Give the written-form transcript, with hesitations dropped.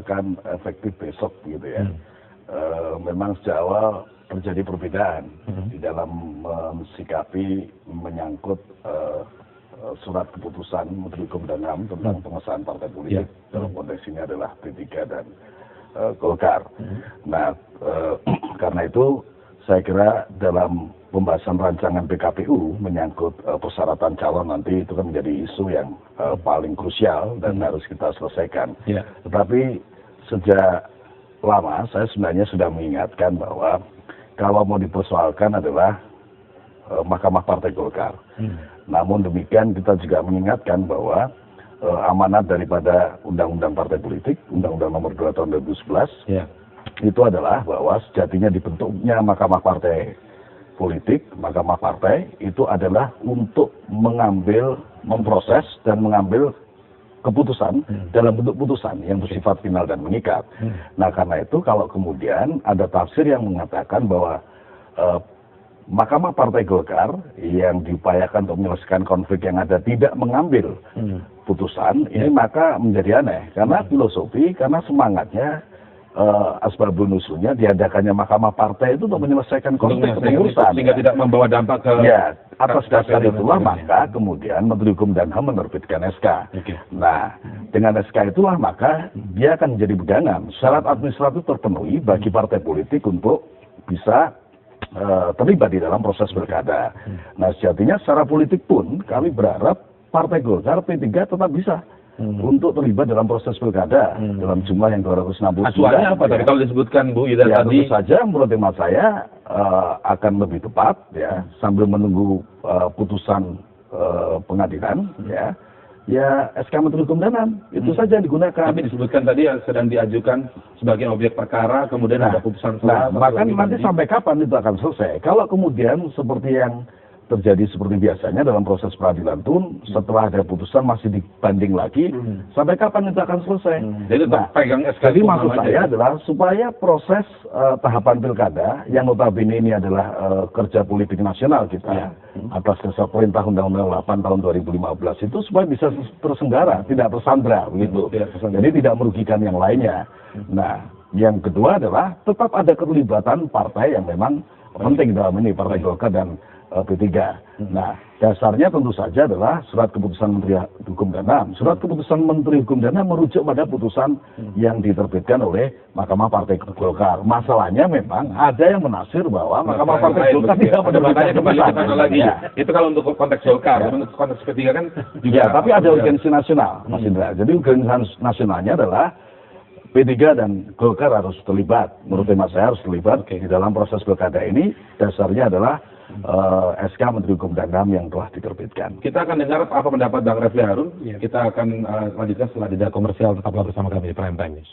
akan efektif besok gitu ya. Memang sejak awal terjadi perbedaan di dalam mensikapi menyangkut surat keputusan Menteri Hukum dan HAM tentang pengesahan partai politik. Dalam konteks ini adalah P3 dan Golkar. Nah, karena itu saya kira dalam pembahasan rancangan PKPU menyangkut persyaratan calon nanti itu kan menjadi isu yang paling krusial dan harus kita selesaikan. Tetapi sejak lama saya sebenarnya sudah mengingatkan bahwa kalau mau dipersoalkan adalah Mahkamah Partai Golkar. Namun demikian kita juga mengingatkan bahwa amanat daripada Undang-Undang Partai Politik, Undang-Undang Nomor 2 Tahun 2011, itu adalah bahwa sejatinya dibentuknya Mahkamah Partai Politik, Mahkamah Partai itu adalah untuk mengambil, memproses dan mengambil keputusan dalam bentuk putusan yang bersifat final dan mengikat. Nah karena itu kalau kemudian ada tafsir yang mengatakan bahwa Mahkamah Partai Golkar yang diupayakan untuk menyelesaikan konflik yang ada tidak mengambil putusan, ini maka menjadi aneh. Karena filosofi, karena semangatnya asbabun nusulnya diadakannya Mahkamah Partai itu untuk menyelesaikan konflik kepengurusan. Sehingga tidak membawa dampak ke... Ya, atas dasar itulah maka kemudian Menteri Hukum dan HAM menerbitkan SK. Nah, dengan SK itulah maka dia akan menjadi pegangan. Syarat administratif terpenuhi bagi partai politik untuk bisa terlibat di dalam proses pilkada. Nah, sejatinya secara politik pun kami berharap Partai Golkar P3 tetap bisa untuk terlibat dalam proses pilkada dalam jumlah yang 260. Acuannya apa tadi kalau disebutkan Bu Ida tadi? Tentu saja menurut hemat saya akan lebih tepat ya sambil menunggu putusan pengadilan ya SK Menteri Hukum dan HAM itu saja yang digunakan. Tapi disebutkan tadi yang sedang diajukan sebagai objek perkara, kemudian ada putusan. Maka nanti sampai kapan itu akan selesai? Kalau kemudian seperti yang terjadi seperti biasanya dalam proses peradilan pun setelah ada putusan masih dibanding lagi, sampai kapan itu akan selesai? Jadi pegang SK. Jadi maksud saya adalah supaya proses tahapan pilkada yang notabene ini adalah kerja politik nasional kita atas dasar perintah Undang-Undang 8 tahun 2015 itu supaya bisa tersenggara, tidak tersandra begitu. Jadi tidak merugikan yang lainnya. Nah, yang kedua adalah tetap ada keterlibatan partai yang memang penting dalam ini, Partai Golkar dan P3. Nah, dasarnya tentu saja adalah surat keputusan Menteri Hukum dan HAM. Surat keputusan Menteri Hukum dan HAM merujuk pada putusan yang diterbitkan oleh Mahkamah Partai Golkar. Masalahnya memang ada yang menafsir bahwa Mahkamah Partai Golkar tidak menerbitkan keputusan lagi. Itu kalau untuk konteks Golkar, untuk konteks P3 kan juga. Tapi ada urgensi nasional, Mas Indra. Jadi urgensi nasionalnya adalah P3 dan Golkar harus terlibat. Menurut hemat saya harus terlibat di dalam proses pilkada ini. Dasarnya adalah SK Menteri Hukum dan HAM yang telah diterbitkan. Kita akan dengar apa pendapat Bang Refli Harun. Kita akan lanjutkan setelah jeda komersial. Tetaplah bersama kami di Prime Time News.